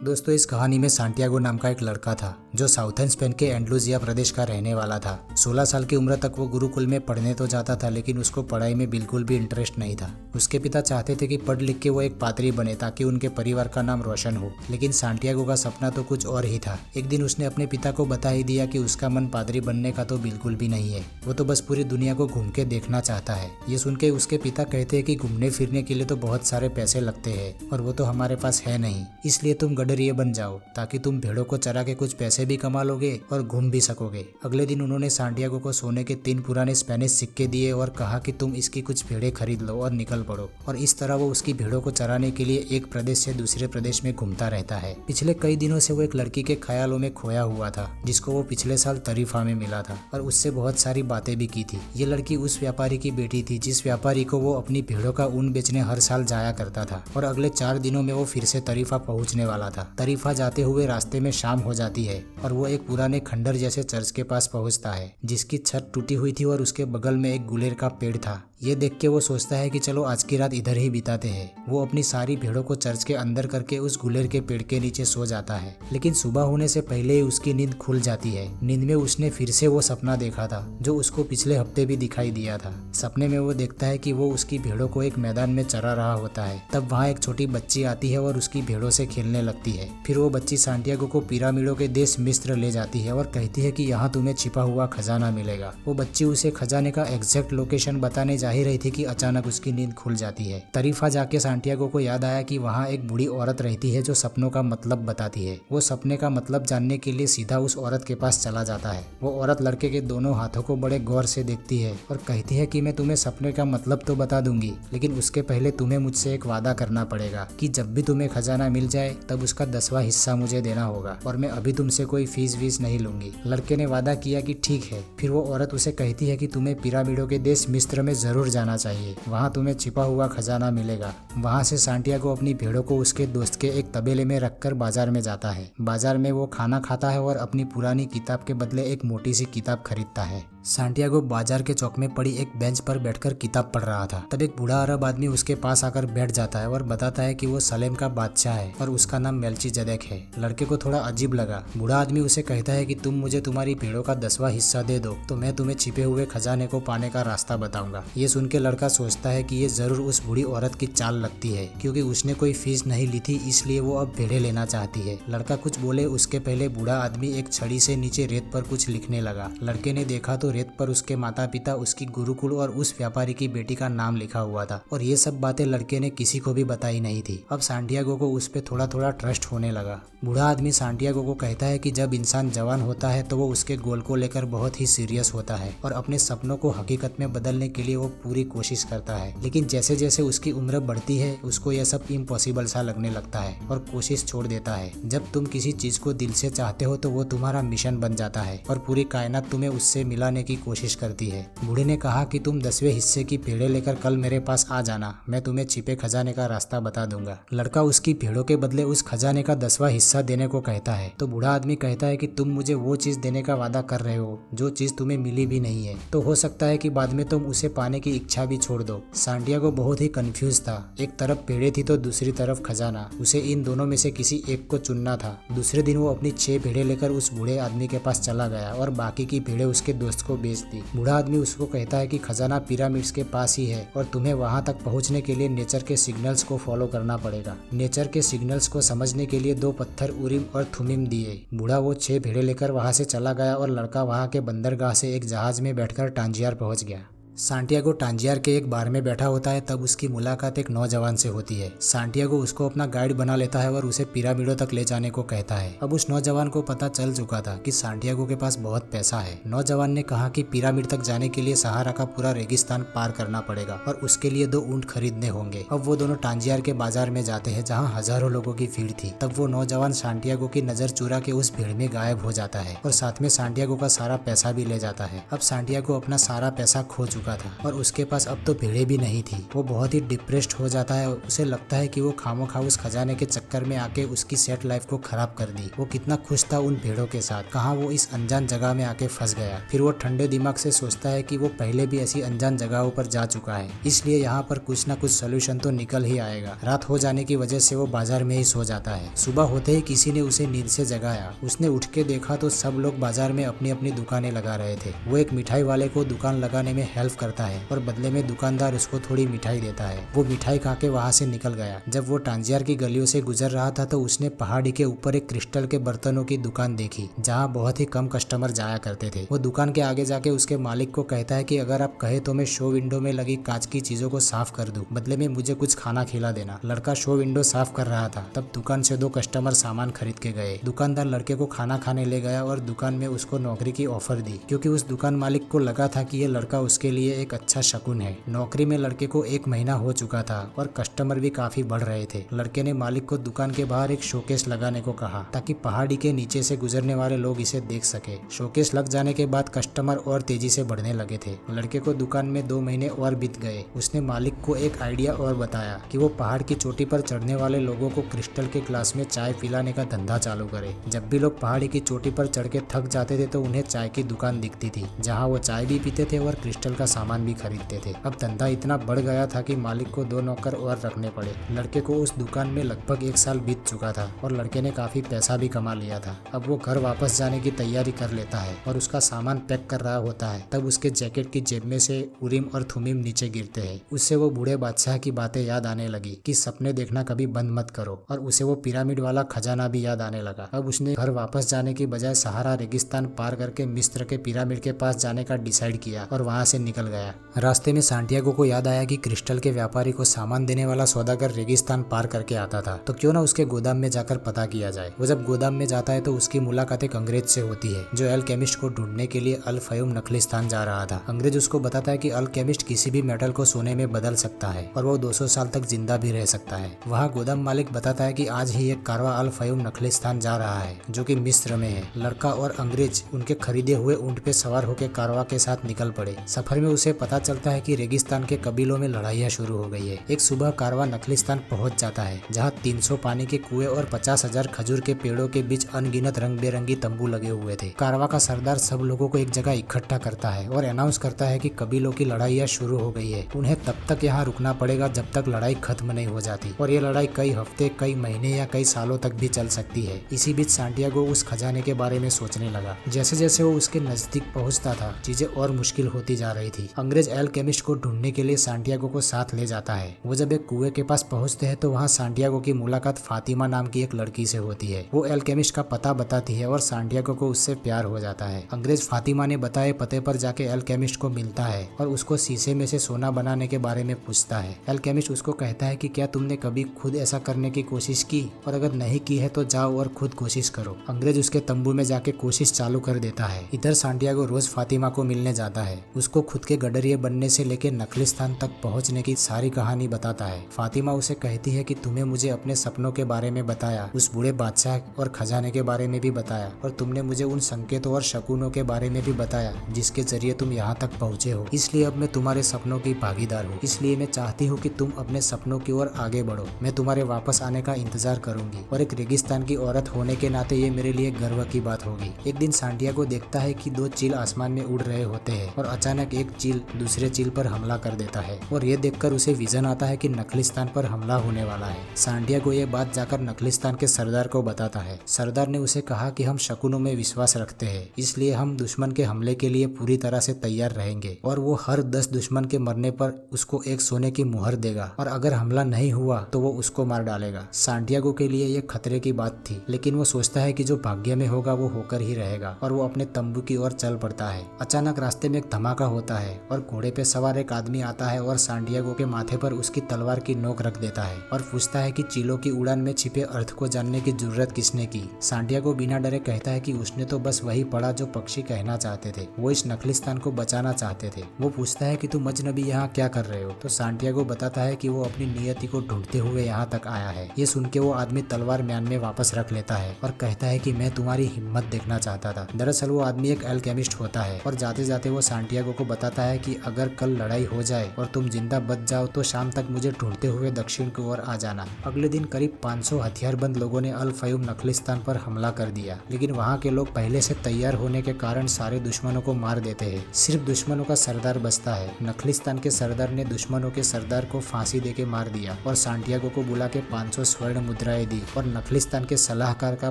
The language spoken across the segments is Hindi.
दोस्तों, इस कहानी में सांटियागो नाम का एक लड़का था जो साउथर्न स्पेन के एंडलुसिया प्रदेश का रहने वाला था। 16 साल की उम्र तक वो गुरुकुल में पढ़ने तो जाता था, लेकिन उसको पढ़ाई में बिल्कुल भी इंटरेस्ट नहीं था। उसके पिता चाहते थे कि पढ़ लिख के वो एक पादरी बने ताकि उनके परिवार का नाम रोशन हो, लेकिन सांटियागो का सपना तो कुछ और ही था। एक दिन उसने अपने पिता को बता ही दिया कि उसका मन पादरी बनने का तो बिल्कुल भी नहीं है, वो तो बस पूरी दुनिया को घूम के देखना चाहता है। ये सुन के उसके पिता कहते हैं कि घूमने फिरने के लिए तो बहुत सारे पैसे लगते हैं और वो तो हमारे पास है नहीं, इसलिए तुम गडरिये बन जाओ ताकि तुम भेड़ों को चरा के कुछ पैसे भी कमा लोगे और घूम भी सकोगे। अगले दिन उन्होंने सांटियागो को सोने के 3 पुराने स्पेनिश सिक्के दिए और कहा कि तुम इसकी कुछ भेड़ें खरीद लो और निकल पड़ो। और इस तरह वो उसकी भेड़ों को चराने के लिए एक प्रदेश से दूसरे प्रदेश में घूमता रहता है। पिछले कई दिनों से वो एक लड़की के ख्यालों में खोया हुआ था जिसको वो पिछले साल तरीफा में मिला था और उससे बहुत सारी बातें भी की थी। ये लड़की उस व्यापारी की बेटी थी जिस व्यापारी को वो अपनी भेड़ों का ऊन बेचने हर साल जाया करता था और अगले 4 दिनों में वो फिर से तरीफा पहुंचने वाला था। तरीफा जाते हुए रास्ते में शाम हो जाती है और वो एक पुराने खंडर जैसे चर्च के पास पहुंचता है जिसकी छत टूटी हुई थी और उसके बगल में एक गुलेर का पेड़ था। ये देख के वो सोचता है कि चलो आज की रात इधर ही बिताते हैं। वो अपनी सारी भेड़ों को चर्च के अंदर करके उस गुलेर के पेड़ के नीचे सो जाता है, लेकिन सुबह होने से पहले ही उसकी नींद खुल जाती है। नींद में उसने फिर से वो सपना देखा था जो उसको पिछले हफ्ते भी दिखाई दिया था। सपने में वो देखता है कि वो उसकी भेड़ों को एक मैदान में चरा रहा होता है। तब वहाँ एक छोटी बच्ची आती है और उसकी भेड़ों से खेलने लगती है। फिर वो बच्ची सांटियागो को पिरामिडों के देश मिस्र ले जाती है और कहती है कि यहाँ तुम्हें छिपा हुआ खजाना मिलेगा। वो बच्ची उसे खजाने का एग्जैक्ट लोकेशन बताने जा ही रही थी कि अचानक उसकी नींद खुल जाती है। तरीफा जाके सांटियागो को याद आया कि वहाँ एक बूढ़ी औरत रहती है जो सपनों का मतलब बताती है। वो सपने का मतलब जानने के लिए सीधा उस औरत के पास चला जाता है। वो औरत लड़के के दोनों हाथों को बड़े गौर से देखती है और कहती है कि मैं तुम्हें सपने का मतलब तो बता दूंगी, लेकिन उसके पहले तुम्हें मुझसे एक वादा करना पड़ेगा कि जब भी तुम्हें खजाना मिल जाए तब उसका 10वां हिस्सा मुझे देना होगा और मैं अभी तुमसे कोई फीस वीस नहीं लूंगी। लड़के ने वादा किया कि ठीक है। फिर वो औरत उसे कहती है कि तुम्हें पिरामिडों के देश मिस्र में जरूर जाना चाहिए, वहाँ तुम्हें छिपा हुआ खजाना मिलेगा। वहाँ से सांटियागो अपनी भेड़ों को उसके दोस्त के एक तबेले में रखकर बाजार में जाता है। बाजार में वो खाना खाता है और अपनी पुरानी किताब के बदले एक मोटी सी किताब खरीदता है। सांटियागो बाजार के चौक में पड़ी एक बेंच पर बैठकर किताब पढ़ रहा था। तब एक बूढ़ा अरब आदमी उसके पास आकर बैठ जाता है और बताता है कि वो सलेम का बादशाह है और उसका नाम मेल्चीजदेक है। लड़के को थोड़ा अजीब लगा। बूढ़ा आदमी उसे कहता है कि तुम मुझे तुम्हारी भेड़ों का 10वां हिस्सा दे दो तो मैं तुम्हें छिपे हुए खजाने को पाने का रास्ता बताऊंगा। ये सुन के लड़का सोचता है कि ये जरूर उस बूढ़ी औरत की चाल लगती है, क्योंकि उसने कोई फीस नहीं ली थी इसलिए वो अब भेड़े लेना चाहती है। लड़का कुछ बोले उसके पहले बूढ़ा आदमी एक छड़ी से नीचे रेत पर कुछ लिखने लगा। लड़के ने देखा तो रेत पर उसके माता पिता, उसकी गुरुकुल और उस व्यापारी की बेटी का नाम लिखा हुआ था और ये सब बातें लड़के ने किसी को भी बताई नहीं थी। अब सांटियागो को उस पे थोड़ा थोड़ा ट्रस्ट होने लगा। बूढ़ा आदमी सांटियागो को कहता है कि जब इंसान जवान होता है तो वो उसके गोल को लेकर बहुत ही सीरियस होता है और अपने सपनों को हकीकत में बदलने के लिए वो पूरी कोशिश करता है, लेकिन जैसे जैसे उसकी उम्र बढ़ती है उसको यह सब इम्पॉसिबल सा लगने लगता है और कोशिश छोड़ देता है। जब तुम किसी चीज को दिल से चाहते हो तो वो तुम्हारा मिशन बन जाता है और पूरी कायनात तुम्हें उससे मिलाने की कोशिश करती है। बूढ़े ने कहा कि तुम 10वें हिस्से की भेड़ें लेकर कल मेरे पास आ जाना, मैं तुम्हें छिपे खजाने का रास्ता बता दूंगा। लड़का उसकी भेड़ों के बदले उस खजाने का 10वां हिस्सा देने को कहता है तो बूढ़ा आदमी कहता है कि तुम मुझे वो चीज देने का वादा कर रहे हो जो चीज तुम्हें मिली भी नहीं है, तो हो सकता है कि बाद में तुम उसे पाने की इच्छा भी छोड़ दो। सांटियागो बहुत ही कंफ्यूज था। एक तरफ भेड़ें थी तो दूसरी तरफ खजाना। उसे इन दोनों में से किसी एक को चुनना था। दूसरे दिन वो अपनी 6 भेड़ें लेकर उस बूढ़े आदमी के पास चला गया और बाकी की भेड़ें उसके दोस्त को बेच दी। बूढ़ा आदमी उसको कहता है कि खजाना पिरामिड्स के पास ही है और तुम्हें वहां तक पहुंचने के लिए नेचर के सिग्नल्स को फॉलो करना पड़ेगा। नेचर के सिग्नल्स को समझने के लिए 2 पत्थर उरीम और थुमिम दिए। बूढ़ा वो 6 भेड़ें लेकर वहां से चला गया और लड़का वहां के बंदरगाह से एक जहाज में बैठकर टांजियार पहुंच गया। सांटियागो टांजियार के एक बार में बैठा होता है तब उसकी मुलाकात एक नौजवान से होती है। सांटियागो उसको अपना गाइड बना लेता है और उसे पिरामिडों तक ले जाने को कहता है। अब उस नौजवान को पता चल चुका था कि सांटियागो के पास बहुत पैसा है। नौजवान ने कहा कि पिरामिड तक जाने के लिए सहारा का पूरा रेगिस्तान पार करना पड़ेगा और उसके लिए 2 ऊंट खरीदने होंगे। अब वो दोनों टांजियार के बाजार में जाते हैं जहाँ हजारों लोगों की भीड़ थी। तब वो नौजवान सांटियागो की नजर चुरा के उस भीड़ में गायब हो जाता है और साथ में सांटियागो का सारा पैसा भी ले जाता है। अब सांटियागो अपना सारा पैसा खो चुका चुका था और उसके पास अब तो भेड़ें भी नहीं थी। वो बहुत ही डिप्रेस्ड हो जाता है। उसे लगता है कि वो खामोखा उस खजाने के चक्कर में आके उसकी सेट लाइफ को खराब कर दी। वो कितना खुश था उन भेड़ों के साथ, कहाँ वो इस अनजान जगह में आके फंस गया। फिर वो ठंडे दिमाग से सोचता है कि वो पहले भी ऐसी अनजान जगहों पर जा चुका है, इसलिए यहाँ पर कुछ ना कुछ सोल्यूशन तो निकल ही आएगा। रात हो जाने की वजह से वो बाजार में ही सो जाता है। सुबह होते ही किसी ने उसे नींद से जगाया। उसने उठ के देखा तो सब लोग बाजार में अपनी अपनी दुकानें लगा रहे थे। वो एक मिठाई वाले को दुकान लगाने में हेल्प करता है और बदले में दुकानदार उसको थोड़ी मिठाई देता है। वो मिठाई खा के वहाँ से निकल गया। जब वो टांजियार की गलियों से गुजर रहा था तो उसने पहाड़ी के ऊपर एक क्रिस्टल के बर्तनों की दुकान देखी, जहाँ बहुत ही कम कस्टमर जाया करते थे। वो दुकान के आगे जाके उसके मालिक को कहता है कि अगर आप कहे तो मैं शो विंडो में लगी कांच की चीजों को साफ कर दूं, बदले में मुझे कुछ खाना खिला देना। लड़का शो विंडो साफ कर रहा था, तब दुकान से दो कस्टमर सामान खरीद के गए। दुकानदार लड़के को खाना खाने ले गया और दुकान में उसको नौकरी की ऑफर दी, क्योंकि उस दुकान मालिक को लगा था कि ये लड़का उसके लिए एक अच्छा शकुन है। नौकरी में लड़के को 1 महीना हो चुका था और कस्टमर भी काफी बढ़ रहे थे। लड़के ने मालिक को दुकान के बाहर एक शोकेस लगाने को कहा, ताकि पहाड़ी के नीचे से गुजरने वाले लोग इसे देख सके। शोकेस लग जाने के बाद कस्टमर और तेजी से बढ़ने लगे थे। लड़के को दुकान में 2 महीने और बीत गए। उसने मालिक को एक आइडिया और बताया कि वो पहाड़ की चोटी पर चढ़ने वाले लोगों को क्रिस्टल के ग्लास में चाय पिलाने का धंधा चालू करे। जब भी लोग पहाड़ी की चोटी पर चढ़ के थक जाते थे तो उन्हें चाय की दुकान दिखती थी, जहाँ वो चाय भी पीते थे और क्रिस्टल का सामान भी खरीदते थे। अब धंधा इतना बढ़ गया था कि मालिक को 2 नौकर और रखने पड़े। लड़के को उस दुकान में लगभग 1 साल बीत चुका था और लड़के ने काफी पैसा भी कमा लिया था। अब वो घर वापस जाने की तैयारी कर लेता है और उसका सामान पैक कर रहा होता है, तब उसके जैकेट की जेब में से उरीम और थुमीम नीचे गिरते हैं। उससे वो बूढ़े बादशाह की बातें याद आने लगी कि सपने देखना कभी बंद मत करो, और उसे वो पिरामिड वाला खजाना भी याद आने लगा। अब उसने घर वापस जाने की बजाय सहारा रेगिस्तान पार करके मिस्र के पिरामिड के पास जाने का डिसाइड किया और वहाँ से निकल गया। रास्ते में सांटियागो को याद आया कि क्रिस्टल के व्यापारी को सामान देने वाला सौदागर रेगिस्तान पार करके आता था, तो क्यों ना उसके गोदाम में जाकर पता किया जाए। वो जब गोदाम में जाता है तो उसकी मुलाकात एक अंग्रेज से होती है, जो अल्केमिस्ट को ढूंढने के लिए अल फयूम नखलिस्तान जा रहा था। अंग्रेज उसको बताता है कि अल्केमिस्ट किसी भी मेटल को सोने में बदल सकता है और वो 200 साल तक जिंदा भी रह सकता है। वहाँ गोदाम मालिक बताता है कि आज ही एक कारवा अल फयूम नखलिस्तान जा रहा है, जो कि मिस्र में है। लड़का और अंग्रेज उनके खरीदे हुए ऊंट पे सवार होकर कारवा के साथ निकल पड़े। सफर में उसे पता चलता है कि रेगिस्तान के कबीलों में लड़ाइयाँ शुरू हो गई है। एक सुबह कारवा नखलिस्तान पहुंच जाता है, जहाँ 300 पानी के कुएं और 50,000 खजूर के पेड़ों के बीच अनगिनत रंग बेरंगी तंबू लगे हुए थे। कारवा का सरदार सब लोगों को एक जगह इकट्ठा करता है और अनाउंस करता है कि कबीलों की लड़ाइयाँ शुरू हो गई है। उन्हें तब तक यहाँ रुकना पड़ेगा जब तक लड़ाई खत्म नहीं हो जाती, और ये लड़ाई कई हफ्ते, कई महीने या कई सालों तक भी चल सकती है। इसी बीच सांटियागो उस खजाने के बारे में सोचने लगा। जैसे जैसे वो उसके नजदीक पहुंचता था, चीजें और मुश्किल होती जा रही थी। अंग्रेज अल्केमिस्ट को ढूंढने के लिए सांटियागो को साथ ले जाता है। वो जब एक कुएं के पास पहुंचते हैं तो वहाँ सांटियागो की मुलाकात फातिमा नाम की एक लड़की से होती है। वो अल्केमिस्ट का पता बताती है और सांटियागो को उससे प्यार हो जाता है। अंग्रेज फातिमा ने बताए पते पर जाके अल्केमिस्ट को मिलता है और उसको शीशे में से सोना बनाने के बारे में पूछता है। अल्केमिस्ट उसको कहता है कि क्या तुमने कभी खुद ऐसा करने की कोशिश की, और अगर नहीं की है तो जाओ और खुद कोशिश करो। अंग्रेज उसके तंबू में जाके कोशिश चालू कर देता है। इधर सांटियागो रोज फातिमा को मिलने जाता है। उसको खुद के गडरिये बनने से लेकर नखलिस्तान तक पहुंचने की सारी कहानी बताता है। फातिमा उसे कहती है कि तुम्हें मुझे अपने सपनों के बारे में बताया, उस बूढ़े बादशाह और खजाने के बारे में भी बताया, और तुमने मुझे उन संकेतों और शकुनों के बारे में भी बताया जिसके जरिए तुम यहाँ तक पहुँचे हो। इसलिए अब मैं तुम्हारे सपनों की भागीदार हूँ। इसलिए मैं चाहती हूँ कि तुम अपने सपनों की ओर आगे बढ़ो। मैं तुम्हारे वापस आने का इंतजार करूंगी, और एक रेगिस्तान की औरत होने के नाते ये मेरे लिए गर्व की बात होगी। एक दिन सांटियागो देखता है कि 2 चील आसमान में उड़ रहे होते हैं और अचानक एक चील दूसरे चील पर हमला कर देता है, और ये देखकर उसे विजन आता है कि नखलिस्तान पर हमला होने वाला है। सांटियागो ये बात जाकर नखलिस्तान के सरदार को बताता है। सरदार ने उसे कहा कि हम शकुनों में विश्वास रखते हैं, इसलिए हम दुश्मन के हमले के लिए पूरी तरह से तैयार रहेंगे, और वो हर 10 दुश्मन के मरने पर उसको एक सोने की मुहर देगा, और अगर हमला नहीं हुआ तो वो उसको मार डालेगा। सांटियागो के लिए ये खतरे की बात थी, लेकिन वो सोचता है कि जो भाग्य में होगा वो होकर ही रहेगा, और वो अपने तंबू की ओर चल पड़ता है। अचानक रास्ते में एक धमाका होता है और घोड़े पे सवार एक आदमी आता है और सांटियागो के माथे पर उसकी तलवार की नोक रख देता है और पूछता है कि चीलों की उड़ान में छिपे अर्थ को जानने की जरूरत किसने की। सांटियागो बिना डरे कहता है कि उसने तो बस वही पढ़ा जो पक्षी कहना चाहते थे। वो इस नखलिस्तान को बचाना चाहते थे। वो पूछता है कि तुम अजनबी यहाँ क्या कर रहे हो, तो सांटियागो बताता है कि वो अपनी नियति को ढूंढते हुए यहाँ तक आया है। ये सुन के वो आदमी तलवार म्यान में वापस रख लेता है और कहता है कि मैं तुम्हारी हिम्मत देखना चाहता था। दरअसल वो आदमी एक अल्केमिस्ट होता है और जाते जाते वो सांटियागो को बताता बताता है कि अगर कल लड़ाई हो जाए और तुम जिंदा बच जाओ तो शाम तक मुझे ढूंढते हुए दक्षिण की ओर आ जाना। अगले दिन करीब 500 हथियारबंद लोगों ने अल फयूम नखलिस्तान पर हमला कर दिया, लेकिन वहाँ के लोग पहले से तैयार होने के कारण सारे दुश्मनों को मार देते हैं। सिर्फ दुश्मनों का सरदार बचता है। नखलिस्तान के सरदार ने दुश्मनों के सरदार को फांसी देके मार दिया और सांटियागो को बुला के 500 स्वर्ण मुद्राएं दी और नखलिस्तान के सलाहकार का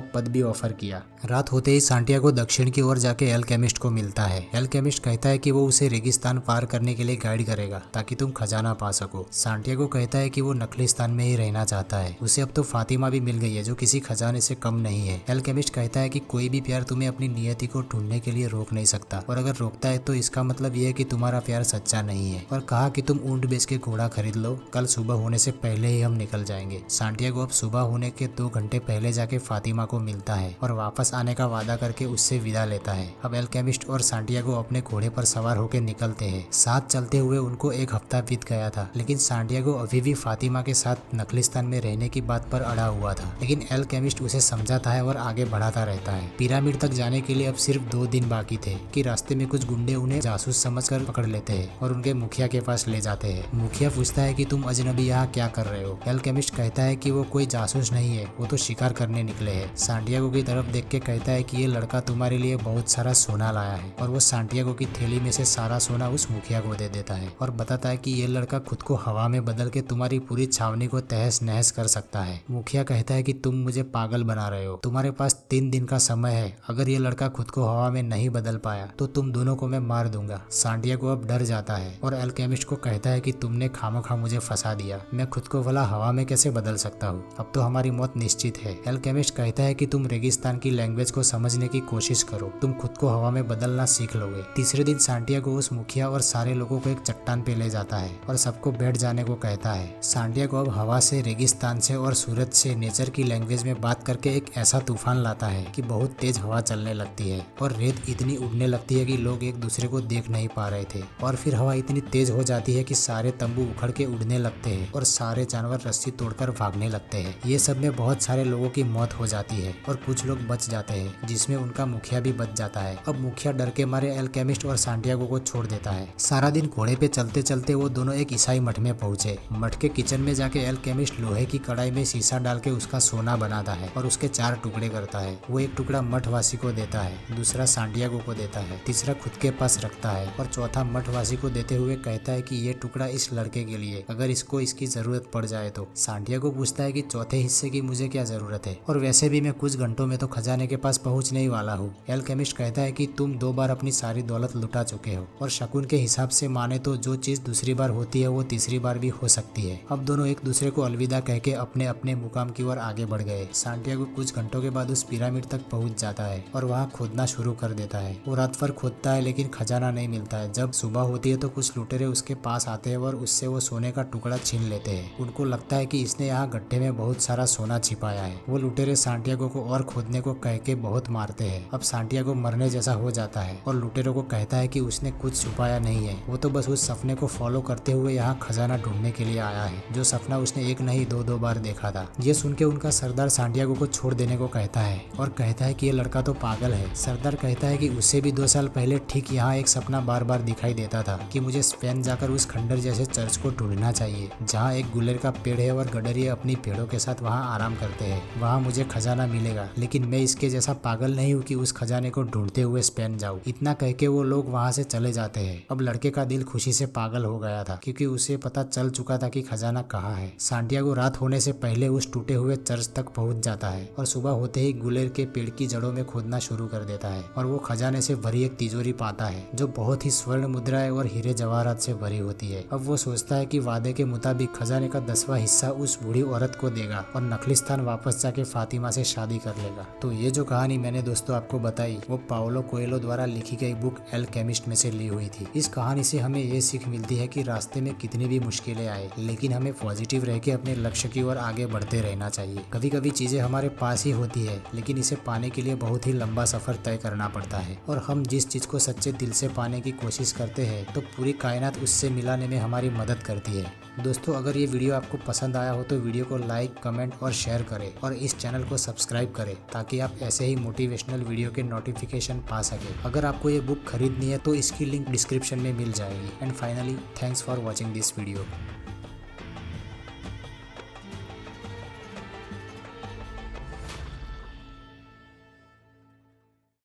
पद भी ऑफर किया। रात होते ही सांटियागो दक्षिण की ओर जाके एल्केमिस्ट को मिलता है। एल्केमिस्ट कहता है कि वो उसे रेगिस्तान पार करने के लिए गाइड करेगा ताकि तुम खजाना पा सको। सांटियागो कहता है कि वो नखलिस्तान में ही रहना चाहता है। उसे अब तो फातिमा भी मिल गई है जो किसी खजाने से कम नहीं है। एल्केमिस्ट कहता है कि कोई भी प्यार तुम्हें अपनी नियति को ढूंढने के लिए रोक नहीं सकता, और अगर रोकता है तो इसका मतलब यह है कि तुम्हारा प्यार सच्चा नहीं है। और कहा कि तुम ऊंट बेच के घोड़ा खरीद लो, कल सुबह होने से पहले ही हम निकल जाएंगे। सांटियागो अब सुबह होने के 2 घंटे पहले जाके फातिमा को मिलता है और वापस आने का वादा करके उससे विदा लेता है। अब एल्केमिस्ट और सांटियागो अपने घोड़े पर सवार होकर निकलते हैं। साथ चलते हुए उनको 1 हफ्ता बीत गया था, लेकिन सांटियागो अभी भी फातिमा के साथ नखलिस्तान में रहने की बात पर अड़ा हुआ था। लेकिन एल्केमिस्ट उसे समझाता है और आगे बढ़ाता रहता है। पिरामिड तक जाने के लिए अब सिर्फ 2 दिन बाकी थे कि रास्ते में कुछ गुंडे उन्हें जासूस समझकर पकड़ लेते हैं और उनके मुखिया के पास ले जाते हैं। मुखिया पूछता है कि तुम अजनबी यहाँ क्या कर रहे हो। एल्केमिस्ट कहता है कि वो कोई जासूस नहीं है, वो तो शिकार करने निकले हैं। सांटियागो की तरफ देख के कहता है कि ये लड़का तुम्हारे लिए बहुत सारा सोना लाया है, और वो सांटियागो की थैली में से सारा सोना उस मुखिया को दे देता है और बताता है कि ये लड़का खुद को हवा में बदल के तुम्हारी पूरी छावनी को तहस नहस कर सकता है। मुखिया कहता है कि तुम मुझे पागल बना रहे हो, तुम्हारे पास 3 दिन का समय है। अगर ये लड़का खुद को हवा में नहीं बदल पाया तो तुम दोनों को मैं मार दूंगा। सांटियागो अब डर जाता है और एल्केमिस्ट को कहता है कि तुमने खामखा मुझे फंसा दिया, मैं खुद को भला हवा में कैसे बदल सकता हूँ, अब तो हमारी मौत निश्चित है। एल्केमिस्ट कहता है कि तुम रेगिस्तान की लैंग्वेज को समझने की कोशिश करो, तुम खुद को हवा में बदलना सीख लोगे। तीसरे दिन सांटियागो उस मुखिया और सारे लोगों को एक चट्टान पे ले जाता है और सबको बैठ जाने को कहता है। सांटियागो अब हवा से, रेगिस्तान से और सूरज से नेचर की लैंग्वेज में बात करके एक ऐसा तूफान लाता है कि बहुत तेज हवा चलने लगती है और रेत इतनी उड़ने लगती है कि लोग एक दूसरे को देख नहीं पा रहे थे, और फिर हवा इतनी तेज हो जाती है कि सारे तंबू उखड़ के उड़ने लगते हैं और सारे जानवर रस्सी तोड़कर भागने लगते हैं। ये सब में बहुत सारे लोगों की मौत हो जाती है और कुछ लोग बच जाते हैं, जिसमें उनका मुखिया भी बच जाता है। अब मुखिया डर के मारे एल्केमिस्ट और सांटियागो को छोड़ देता है। सारा दिन घोड़े पे चलते चलते वो दोनों एक ईसाई मठ में पहुंचे। मठ के किचन में जाके एल्केमिस्ट लोहे की कढ़ाई में शीशा डाल के उसका सोना बनाता है और उसके 4 टुकड़े करता है। वो एक टुकड़ा मठवासी को देता है, दूसरा सांटियागो को देता है, तीसरा खुद के पास रखता है और चौथा मठवासी को देते हुए कहता है कि ये टुकड़ा इस लड़के के लिए, अगर इसको इसकी जरूरत पड़ जाए तो। सांटियागो पूछता है कि चौथे हिस्से की मुझे क्या जरूरत है, और वैसे भी मैं कुछ घंटों में तो खजाने के पास पहुंचने ही वाला हूँ। एल्केमिस्ट कहता है कि तुम 2 बार अपनी सारी दौलत लुटा चुके हो, और शकुन के हिसाब से माने तो जो चीज दूसरी बार होती है वो तीसरी बार भी हो सकती है। अब दोनों एक दूसरे को अलविदा कह के अपने अपने मुकाम की ओर आगे बढ़ गए। सांटियागो कुछ घंटों के बाद उस पिरामिड तक पहुंच जाता है और वहाँ खोदना शुरू कर देता है। वो रात भर खोदता है लेकिन खजाना नहीं मिलता है। जब सुबह होती है तो कुछ लुटेरे उसके पास आते हैं और उससे वो सोने का टुकड़ा छीन लेते हैं। उनको लगता है कि इसने यहाँ गड्ढे में बहुत सारा सोना छिपाया है। वो लुटेरे सांटियागो को और खोदने को कह के बहुत मारते हैं। अब सांटियागो मरने जैसा हो जाता है और लुटेरों को कहता है कि उसने कुछ छुपाया नहीं है, वो तो बस उस सपने को फॉलो करते हुए यहाँ खजाना ढूंढने के लिए आया है, जो सपना उसने एक नहीं 2 बार देखा था। ये सुन के उनका सरदार सांटियागो को छोड़ देने को कहता है और कहता है कि ये लड़का तो पागल है। सरदार कहता है कि उसे भी 2 साल पहले ठीक यहाँ एक सपना बार बार दिखाई देता था कि मुझे स्पेन जाकर उस खंडर जैसे चर्च को ढूंढना चाहिए जहाँ एक गुलेर का पेड़ है और गडरिये अपनी पेड़ों के साथ वहाँ आराम करते हैं, वहाँ मुझे खजाना मिलेगा। लेकिन मैं इसके जैसा पागल नहीं हूँ कि उस खजाने को ढूंढते हुए स्पेन जाऊँ। इतना कह के वो लोग वहाँ से चले जाते हैं। अब लड़के का दिल खुशी से पागल हो गया था क्योंकि उसे पता चल चुका था कि खजाना कहाँ है। सांटियागो रात होने से पहले उस टूटे हुए चर्च तक पहुँच जाता है और सुबह होते ही गुलेर के पेड़ की जड़ों में खोदना शुरू कर देता है और वो खजाने से भरी एक तिजोरी पाता है जो बहुत ही स्वर्ण मुद्राएं और हीरे जवाहरात से भरी होती है। अब वो सोचता है कि वादे के मुताबिक खजाने का 10वां हिस्सा उस बूढ़ी औरत को देगा और नखलिस्तान वापस जाके फातिमा से शादी कर लेगा। तो ये जो कहानी मैंने दोस्तों आपको बताई वो पाउलो कोएल्हो द्वारा लिखी गई बुक एल्केमिस्ट में से ली हुई थी। इस कहानी से हमें ये सीख मिलती है कि रास्ते में कितनी भी मुश्किलें आए लेकिन हमें पॉजिटिव रह के अपने लक्ष्य की ओर आगे बढ़ते रहना चाहिए। कभी कभी चीजें हमारे पास ही होती है लेकिन इसे पाने के लिए बहुत ही लंबा सफर तय करना पड़ता है, और हम जिस चीज को सच्चे दिल से पाने की कोशिश करते हैं तो पूरी कायनात उससे मिलाने में हमारी मदद करती है। दोस्तों अगर ये वीडियो आपको पसंद आया हो तो वीडियो को लाइक, कमेंट और शेयर करें और इस चैनल को सब्सक्राइब करें ताकि आप ऐसे ही मोटिवेशनल वीडियो के नोटिफिकेशन पा सके। अगर आपको ये बुक खरीदनी है तो इसकी लिंक डिस्क्रिप्शन में मिल जाएगी। And finally thanks for watching this video.